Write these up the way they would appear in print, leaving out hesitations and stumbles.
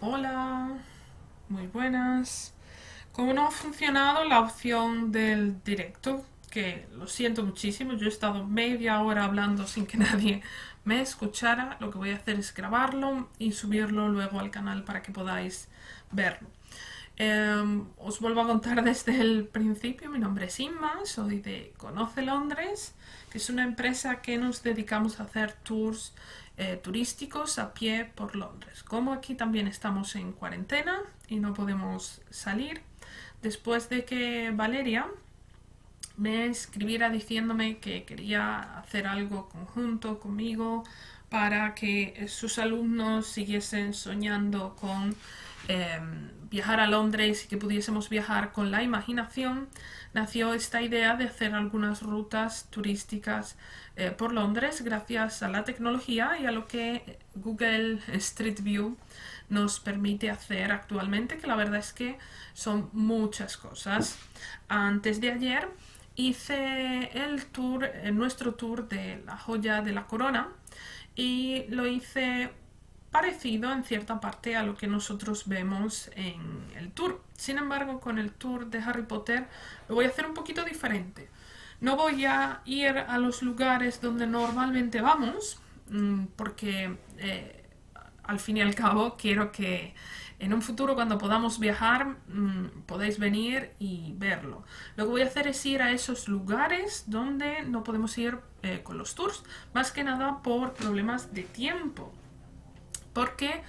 Hola, muy buenas. Como no ha funcionado la opción del directo, que lo siento muchísimo, yo he estado media hora hablando sin que nadie me escuchara, lo que voy a hacer es grabarlo y subirlo luego al canal para que podáis verlo. Os vuelvo a contar desde el principio, mi nombre es Inma, soy de Conoce Londres, que es una empresa que nos dedicamos a hacer tours turísticos a pie por Londres. Como aquí también estamos en cuarentena y no podemos salir, después de que Valeria me escribiera diciéndome que quería hacer algo conjunto conmigo para que sus alumnos siguiesen soñando con eh, viajar a Londres y que pudiésemos viajar con la imaginación, nació esta idea de hacer algunas rutas turísticas por Londres gracias a la tecnología y a lo que Google Street View nos permite hacer actualmente, que la verdad es que son muchas cosas. Antes de ayer hice nuestro tour de la joya de la corona y lo hice parecido en cierta parte a lo que nosotros vemos en el tour. Sin embargo, con el tour de Harry Potter lo voy a hacer un poquito diferente. No voy a ir a los lugares donde normalmente vamos, porque al fin y al cabo quiero que en un futuro cuando podamos viajar podáis venir y verlo. Lo que voy a hacer es ir a esos lugares donde no podemos ir con los tours, más que nada por problemas de tiempo, porque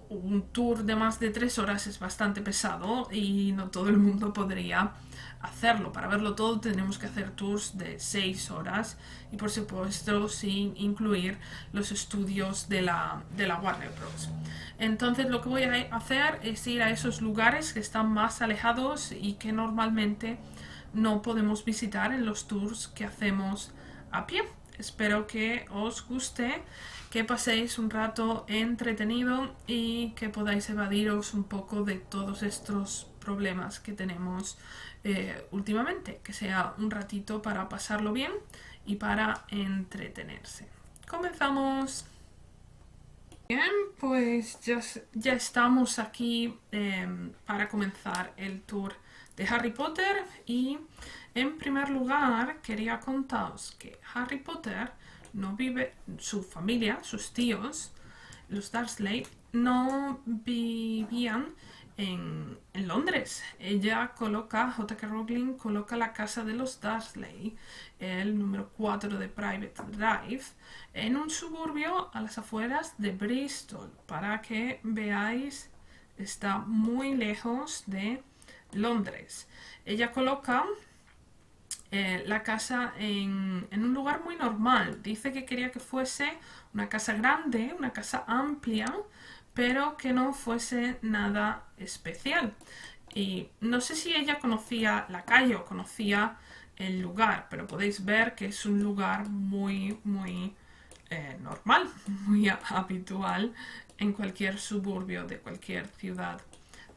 un tour de más de 3 horas es bastante pesado y no todo el mundo podría hacerlo. Para verlo todo tenemos que hacer tours de 6 horas y por supuesto sin incluir los estudios de la Warner Bros. Entonces lo que voy a hacer es ir a esos lugares que están más alejados y que normalmente no podemos visitar en los tours que hacemos a pie. Espero que os guste, que paséis un rato entretenido y que podáis evadiros un poco de todos estos problemas que tenemos últimamente. Que sea un ratito para pasarlo bien y para entretenerse. Comenzamos. Bien, pues ya estamos aquí para comenzar el tour de Harry Potter y en primer lugar quería contaros que Harry Potter no vive, su familia, sus tíos, los Dursley, no vivían en Londres. J.K. Rowling coloca la casa de los Dursley, el número 4 de Private Drive, en un suburbio a las afueras de Bristol. Para que veáis, está muy lejos de Londres. Ella coloca la casa en un lugar muy normal. Dice que quería que fuese una casa grande, una casa amplia, pero que no fuese nada especial. Y no sé si ella conocía la calle o conocía el lugar, pero podéis ver que es un lugar muy normal, muy habitual en cualquier suburbio de cualquier ciudad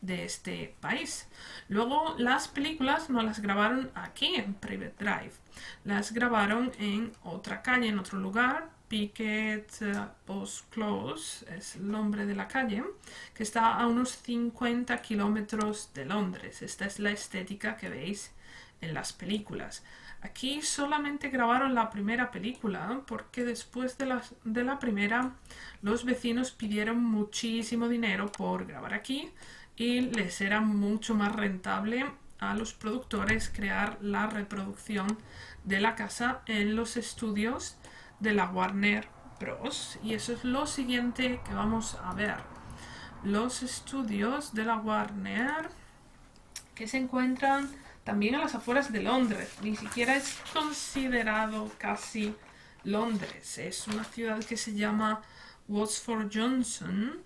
de este país. Luego las películas no las grabaron aquí en Private Drive, las grabaron en otra calle, en otro lugar. Picket Post Close es el nombre de la calle, que está a unos 50 kilómetros de Londres. Esta es la estética que veis en las películas. Aquí solamente grabaron la primera película porque después de la primera los vecinos pidieron muchísimo dinero por grabar aquí y les era mucho más rentable a los productores crear la reproducción de la casa en los estudios de la Warner Bros. Y eso es lo siguiente que vamos a ver. Los estudios de la Warner, que se encuentran también a las afueras de Londres. Ni siquiera es considerado casi Londres. Es una ciudad que se llama Watford Johnson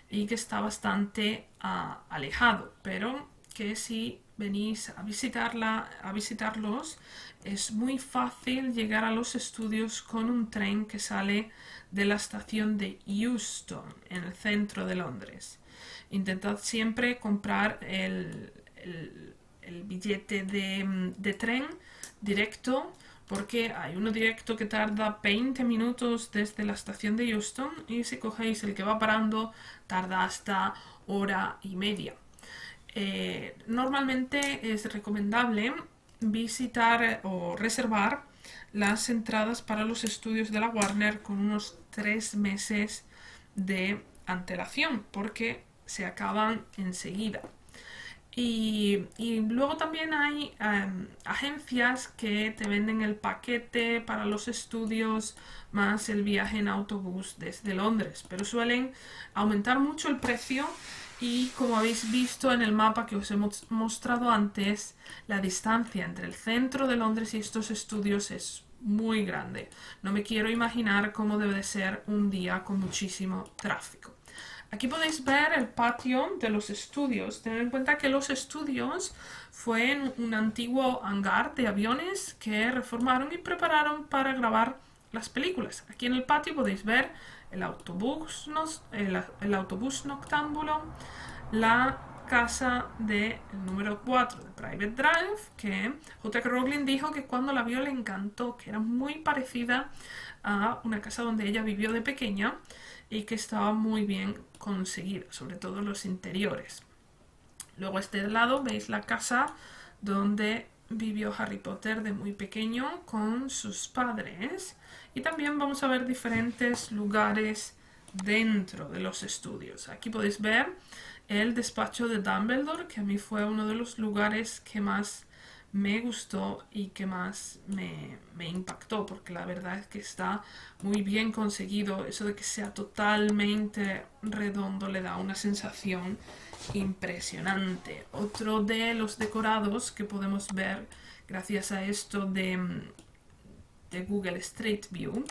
y que está bastante alejado, pero que si venís a visitarlos, es muy fácil llegar a los estudios con un tren que sale de la estación de Euston, en el centro de Londres. Intentad siempre comprar el billete de tren directo, porque hay uno directo que tarda 20 minutos desde la estación de Euston y si cogéis el que va parando tarda hasta hora y media. Normalmente es recomendable visitar o reservar las entradas para los estudios de la Warner con unos 3 meses de antelación porque se acaban enseguida. Y luego también hay agencias que te venden el paquete para los estudios más el viaje en autobús desde Londres, pero suelen aumentar mucho el precio y como habéis visto en el mapa que os he mostrado antes, la distancia entre el centro de Londres y estos estudios es muy grande. No me quiero imaginar cómo debe de ser un día con muchísimo tráfico. Aquí podéis ver el patio de los estudios. Tened en cuenta que los estudios fue un antiguo hangar de aviones que reformaron y prepararon para grabar las películas. Aquí en el patio podéis ver el autobús noctámbulo, la casa del número 4 de Private Drive, que J.K. Rowling dijo que cuando la vio le encantó, que era muy parecida a una casa donde ella vivió de pequeña y que estaba muy bien conseguida, sobre todo los interiores. Luego a este lado veis la casa donde vivió Harry Potter de muy pequeño con sus padres y también vamos a ver diferentes lugares dentro de los estudios. Aquí podéis ver el despacho de Dumbledore, que a mí fue uno de los lugares que más me gustó y que más me impactó, porque la verdad es que está muy bien conseguido. Eso de que sea totalmente redondo le da una sensación impresionante. Otro de los decorados que podemos ver gracias a esto de Google Street View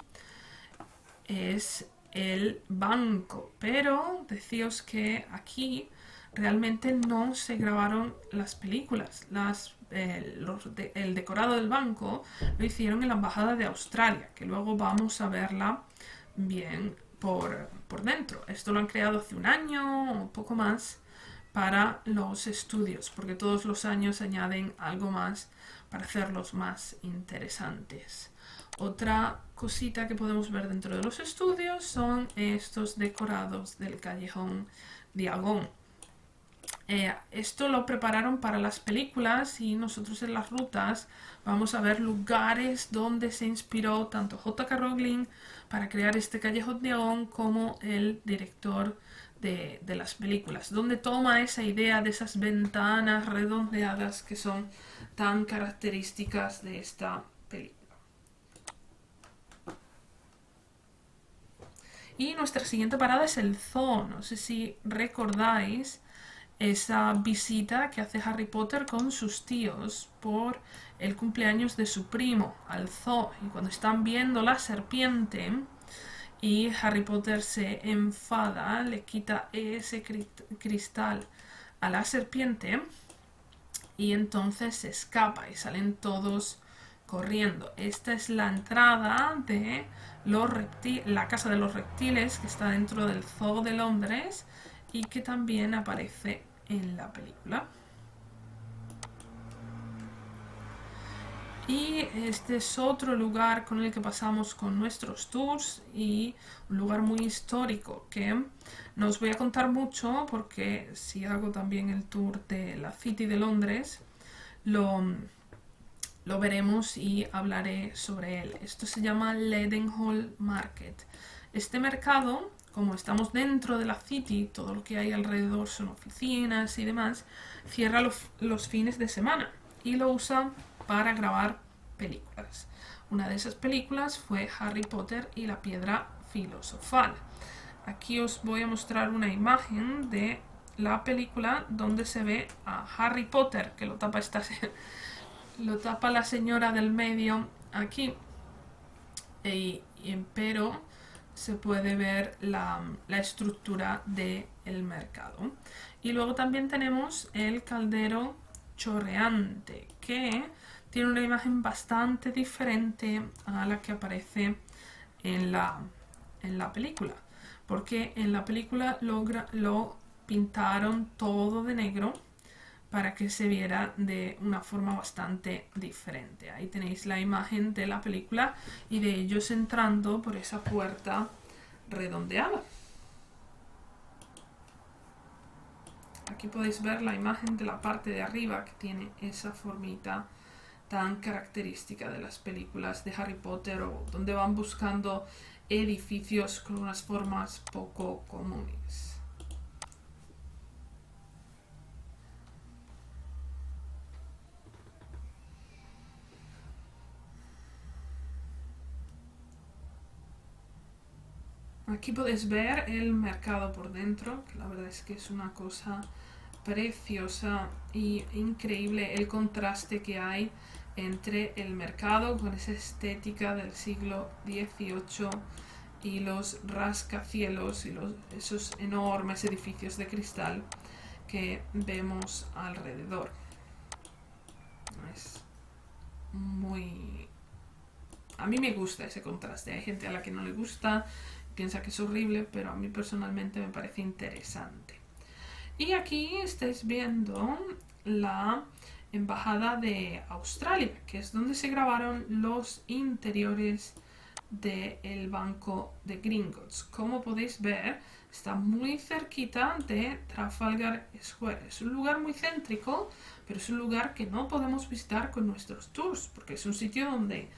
es el banco, pero decíos que aquí realmente no se grabaron las películas. El decorado del banco lo hicieron en la Embajada de Australia, que luego vamos a verla bien por dentro. Esto lo han creado hace un año o poco más para los estudios, porque todos los años añaden algo más para hacerlos más interesantes. Otra cosita que podemos ver dentro de los estudios son estos decorados del callejón Diagon. Esto lo prepararon para las películas y nosotros en las rutas vamos a ver lugares donde se inspiró tanto J.K. Rowling para crear este callejón Diagon como el director de las películas, donde toma esa idea de esas ventanas redondeadas que son tan características de esta película. Y nuestra siguiente parada es el zoo. No sé si recordáis esa visita que hace Harry Potter con sus tíos por el cumpleaños de su primo al zoo. Y cuando están viendo la serpiente y Harry Potter se enfada, le quita ese cristal a la serpiente y entonces se escapa y salen todos corriendo. Esta es la entrada de la casa de los reptiles que está dentro del Zoo de Londres y que también aparece en la película. Y este es otro lugar con el que pasamos con nuestros tours y un lugar muy histórico que no os voy a contar mucho porque si hago también el tour de la City de Londres lo veremos y hablaré sobre él. Esto se llama Leadenhall Market. Este mercado, como estamos dentro de la City, todo lo que hay alrededor son oficinas y demás, cierra los fines de semana y lo usan para grabar películas. Una de esas películas fue Harry Potter y la Piedra Filosofal. Aquí os voy a mostrar una imagen de la película donde se ve a Harry Potter, que lo tapa la señora del medio aquí, pero se puede ver la estructura del mercado. Y luego también tenemos el caldero chorreante, que tiene una imagen bastante diferente a la que aparece en la película, porque en la película lo pintaron todo de negro para que se viera de una forma bastante diferente. Ahí tenéis la imagen de la película y de ellos entrando por esa puerta redondeada. Aquí podéis ver la imagen de la parte de arriba que tiene esa formita tan característica de las películas de Harry Potter, o donde van buscando edificios con unas formas poco comunes. Aquí podéis ver el mercado por dentro, que la verdad es que es una cosa preciosa y increíble el contraste que hay entre el mercado con esa estética del siglo XVIII y los rascacielos y esos enormes edificios de cristal que vemos alrededor. Es muy... A mí me gusta ese contraste. Hay gente a la que no le gusta, piensa que es horrible, pero a mí personalmente me parece interesante. Y aquí estáis viendo la Embajada de Australia, que es donde se grabaron los interiores del Banco de Gringotts. Como podéis ver, está muy cerquita de Trafalgar Square. Es un lugar muy céntrico, pero es un lugar que no podemos visitar con nuestros tours, porque es un sitio donde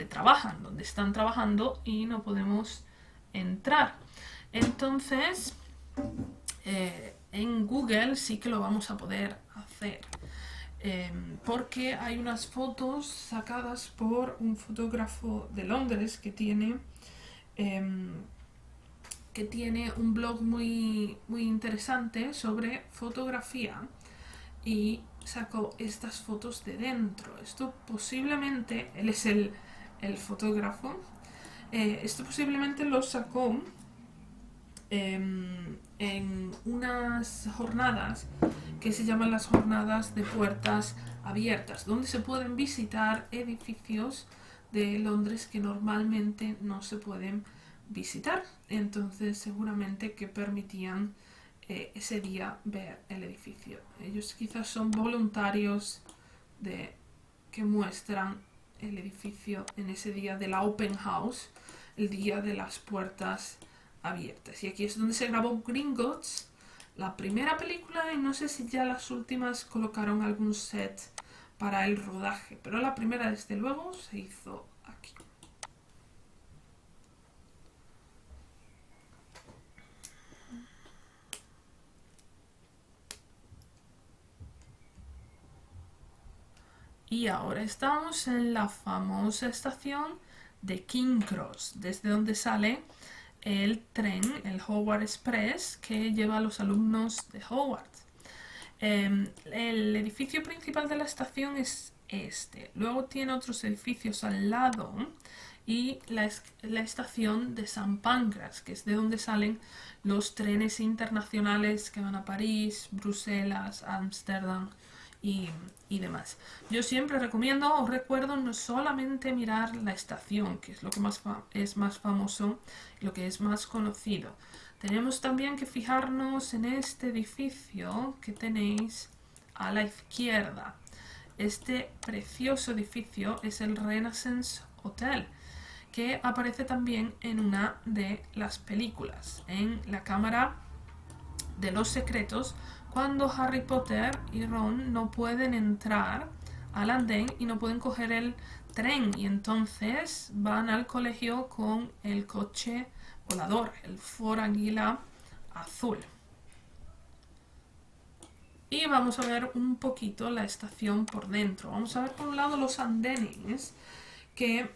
trabajan, donde están trabajando y no podemos entrar. Entonces, en Google sí que lo vamos a poder hacer, porque hay unas fotos sacadas por un fotógrafo de Londres que tiene un blog muy, muy interesante sobre fotografía, y sacó estas fotos de dentro. Esto posiblemente, él es el fotógrafo, esto posiblemente lo sacó en unas jornadas que se llaman las jornadas de puertas abiertas, donde se pueden visitar edificios de Londres que normalmente no se pueden visitar. Entonces seguramente que permitían ese día ver el edificio. Ellos quizás son voluntarios que muestran el edificio en ese día de la Open House, el día de las puertas abiertas. Y aquí es donde se grabó Gringotts, la primera película, y no sé si ya las últimas colocaron algún set para el rodaje, pero la primera desde luego se hizo aquí. Y ahora estamos en la famosa estación de King Cross, desde donde sale el tren, el Howard Express, que lleva a los alumnos de Howard. El edificio principal de la estación es este. Luego tiene otros edificios al lado y la estación de St. Pancras, que es de donde salen los trenes internacionales que van a París, Bruselas, Ámsterdam y demás. Yo siempre recomiendo o recuerdo no solamente mirar la estación, que es lo que es más famoso, lo que es más conocido. Tenemos también que fijarnos en este edificio que tenéis a la izquierda. Este precioso edificio es el Renaissance Hotel, que aparece también en una de las películas, en la Cámara de los Secretos, cuando Harry Potter y Ron no pueden entrar al andén y no pueden coger el tren, y entonces van al colegio con el coche volador, el Ford Anguila azul. Y vamos a ver un poquito la estación por dentro. Vamos a ver por un lado los andenes, que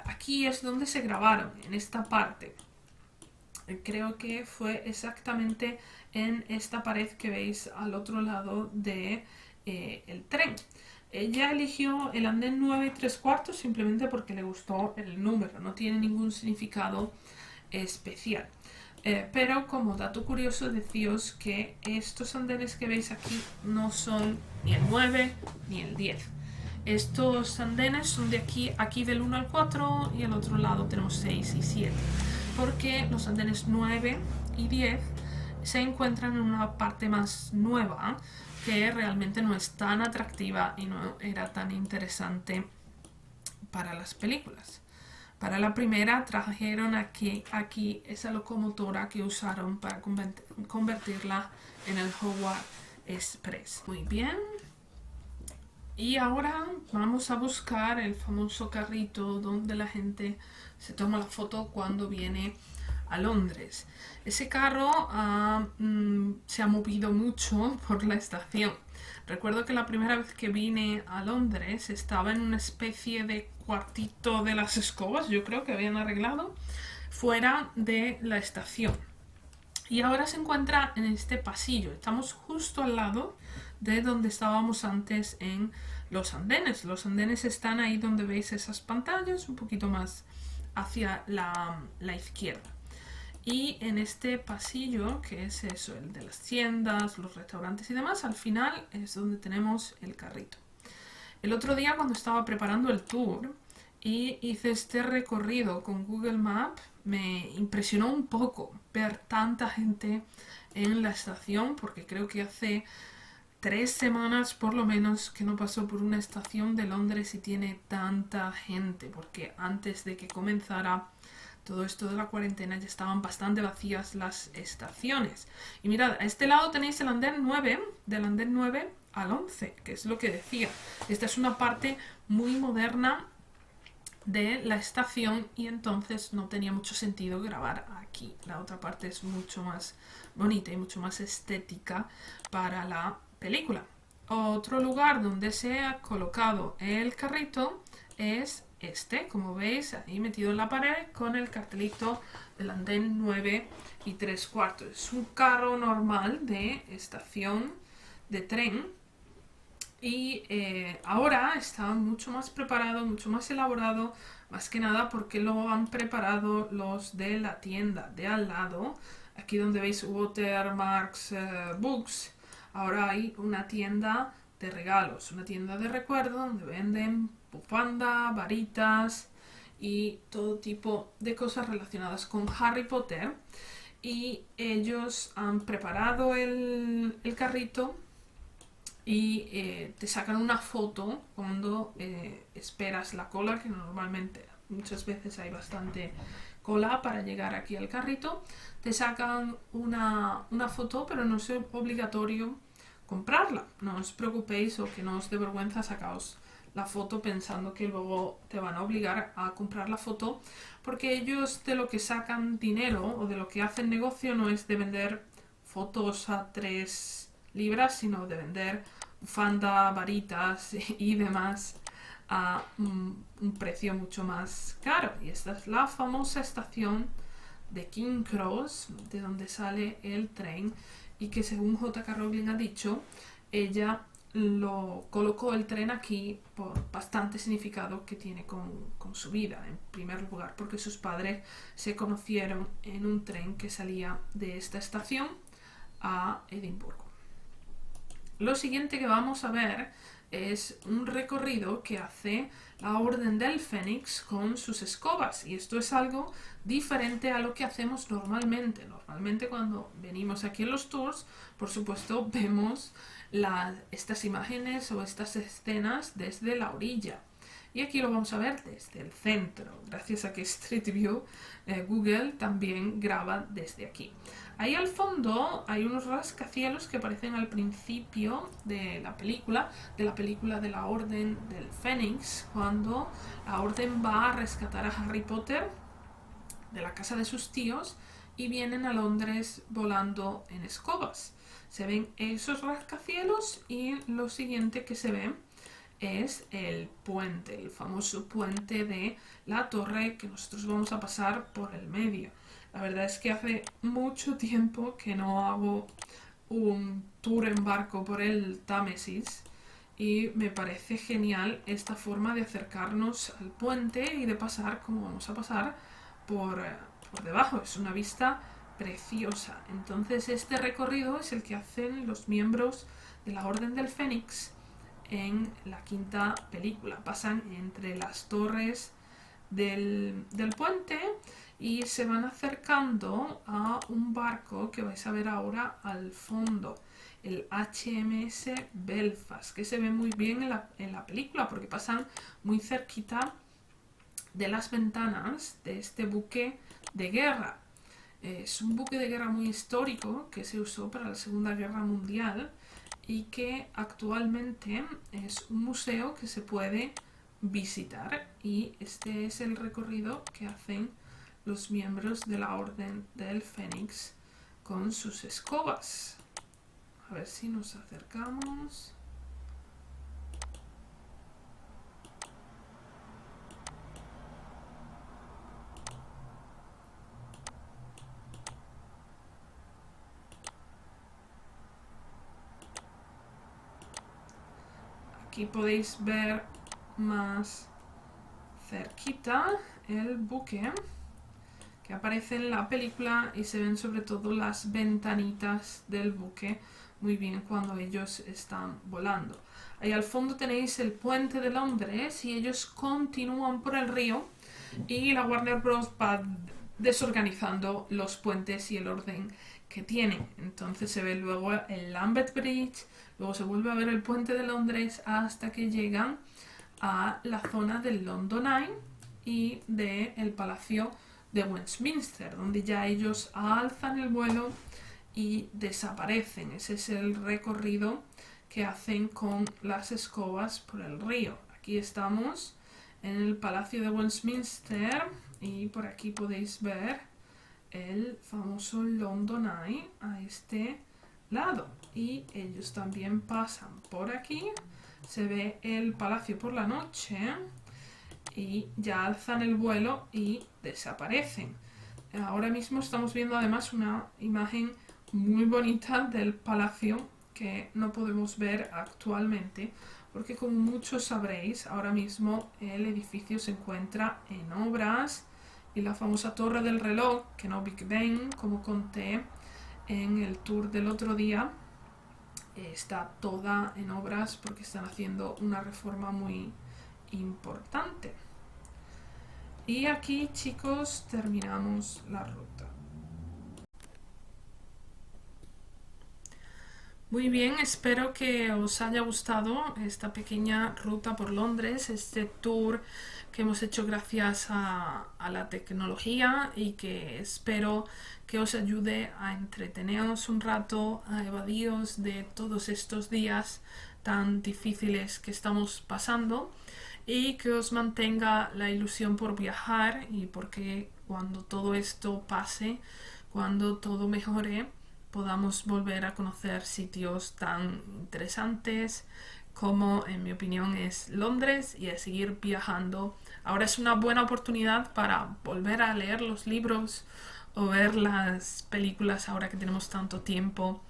aquí es donde se grabaron, en esta parte. Creo que fue exactamente en esta pared que veis al otro lado de el tren. Ella eligió el andén 9 3/4 simplemente porque le gustó el número, no tiene ningún significado especial. Pero como dato curioso, deciros que estos andenes que veis aquí no son ni el 9 ni el 10. Estos andenes son de aquí del 1 al 4, y al otro lado tenemos 6 y 7. Porque los andenes 9 y 10 se encuentran en una parte más nueva, que realmente no es tan atractiva y no era tan interesante para las películas. Para la primera trajeron aquí esa locomotora que usaron para convertirla en el Hogwarts Express. Muy bien. Y ahora vamos a buscar el famoso carrito donde la gente se toma la foto cuando viene a Londres. Ese carro se ha movido mucho por la estación. Recuerdo que la primera vez que vine a Londres estaba en una especie de cuartito de las escobas, yo creo que habían arreglado, fuera de la estación. Y ahora se encuentra en este pasillo. Estamos justo al lado de donde estábamos antes en los andenes. Los andenes están ahí donde veis esas pantallas, un poquito más hacia la izquierda. Y en este pasillo, que es eso, el de las tiendas, los restaurantes y demás, al final es donde tenemos el carrito. El otro día cuando estaba preparando el tour y hice este recorrido con Google Maps, me impresionó un poco ver tanta gente en la estación, porque creo que hace 3 semanas por lo menos que no paso por una estación de Londres y tiene tanta gente, porque antes de que comenzara todo esto de la cuarentena ya estaban bastante vacías las estaciones. Y mirad, a este lado tenéis el andén 9, del andén 9 al 11, que es lo que decía. Esta es una parte muy moderna de la estación y entonces no tenía mucho sentido grabar aquí. La otra parte es mucho más bonita y mucho más estética para la película. Otro lugar donde se ha colocado el carrito es este, como veis, ahí metido en la pared con el cartelito del andén 9 y 3/4. Es un carro normal de estación de tren y ahora está mucho más preparado, mucho más elaborado, más que nada porque lo han preparado los de la tienda de al lado. Aquí donde veis Watermarks Books, ahora hay una tienda de regalos, una tienda de recuerdo donde venden bufanda, varitas y todo tipo de cosas relacionadas con Harry Potter. Y ellos han preparado el carrito y te sacan una foto cuando esperas la cola, que normalmente muchas veces hay bastante cola para llegar aquí al carrito. Te sacan una foto, pero no es obligatorio comprarla. No os preocupéis o que no os dé vergüenza, sacaos la foto pensando que luego te van a obligar a comprar la foto, porque ellos de lo que sacan dinero o de lo que hacen negocio no es de vender fotos a 3 libras, sino de vender bufanda, varitas y demás a un precio mucho más caro. Y esta es la famosa estación de King Cross, de donde sale el tren, y que según J.K. Rowling ha dicho, ella lo colocó el tren aquí por bastante significado que tiene con su vida. En primer lugar, porque sus padres se conocieron en un tren que salía de esta estación a Edimburgo. Lo siguiente que vamos a ver es un recorrido que hace la Orden del Fénix con sus escobas, y esto es algo diferente a lo que hacemos normalmente. Normalmente cuando venimos aquí en los tours, por supuesto, vemos estas imágenes o estas escenas desde la orilla. Y aquí lo vamos a ver desde el centro, gracias a que Street View, Google también graba desde aquí. Ahí al fondo hay unos rascacielos que aparecen al principio de la película de la Orden del Fénix, cuando la Orden va a rescatar a Harry Potter de la casa de sus tíos y vienen a Londres volando en escobas. Se ven esos rascacielos y lo siguiente que se ve es el puente, el famoso puente de la torre que nosotros vamos a pasar por el medio. La verdad es que hace mucho tiempo que no hago un tour en barco por el Támesis y me parece genial esta forma de acercarnos al puente y de pasar como vamos a pasar por debajo. Es una vista preciosa. Entonces este recorrido es el que hacen los miembros de la Orden del Fénix en la quinta película. Pasan entre las torres del puente y se van acercando a un barco que vais a ver ahora al fondo. el HMS Belfast, que se ve muy bien en la película porque pasan muy cerquita de las ventanas de este buque de guerra. Es un buque de guerra muy histórico que se usó para la Segunda Guerra Mundial y que actualmente es un museo que se puede visitar, y este es el recorrido que hacen los miembros de la Orden del Fénix con sus escobas. A ver si nos acercamos. Aquí podéis ver más cerquita el buque que aparece en la película, y se ven sobre todo las ventanitas del buque muy bien cuando ellos están volando. Ahí al fondo tenéis el puente de Londres y ellos continúan por el río, y la Warner Bros. Va desorganizando los puentes y el orden que tienen. Entonces se ve luego el Lambeth Bridge, luego se vuelve a ver el puente de Londres hasta que llegan a la zona del London Eye y del Palacio de Westminster, donde ya ellos alzan el vuelo y desaparecen. Ese es el recorrido que hacen con las escobas por el río. Aquí estamos en el Palacio de Westminster y por aquí podéis ver el famoso London Eye a este lado, y ellos también pasan por aquí. Se ve el palacio por la noche y ya alzan el vuelo y desaparecen. Ahora mismo estamos viendo además una imagen muy bonita del palacio que no podemos ver actualmente porque, como muchos sabréis, ahora mismo el edificio se encuentra en obras, y la famosa Torre del Reloj, que no Big Ben, como conté en el tour del otro día, está toda en obras porque están haciendo una reforma muy importante. Y aquí, chicos, terminamos la ruta. Muy bien, espero que os haya gustado esta pequeña ruta por Londres, este tour que hemos hecho gracias a la tecnología, y que espero que os ayude a entreteneros un rato, a evadiros de todos estos días tan difíciles que estamos pasando, y que os mantenga la ilusión por viajar, y porque cuando todo esto pase, cuando todo mejore, podamos volver a conocer sitios tan interesantes como, en mi opinión, es Londres, y a seguir viajando. Ahora es una buena oportunidad para volver a leer los libros o ver las películas ahora que tenemos tanto tiempo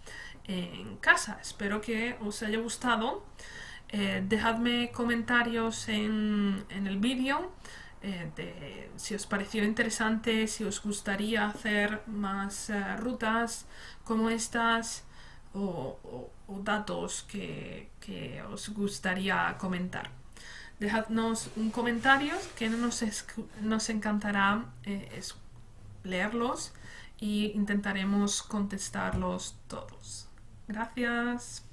en casa. Espero que os haya gustado. Dejadme comentarios en el vídeo si os pareció interesante, si os gustaría hacer más rutas como estas, o datos que os gustaría comentar. Dejadnos un comentario que nos encantará leerlos, y intentaremos contestarlos todos. Gracias.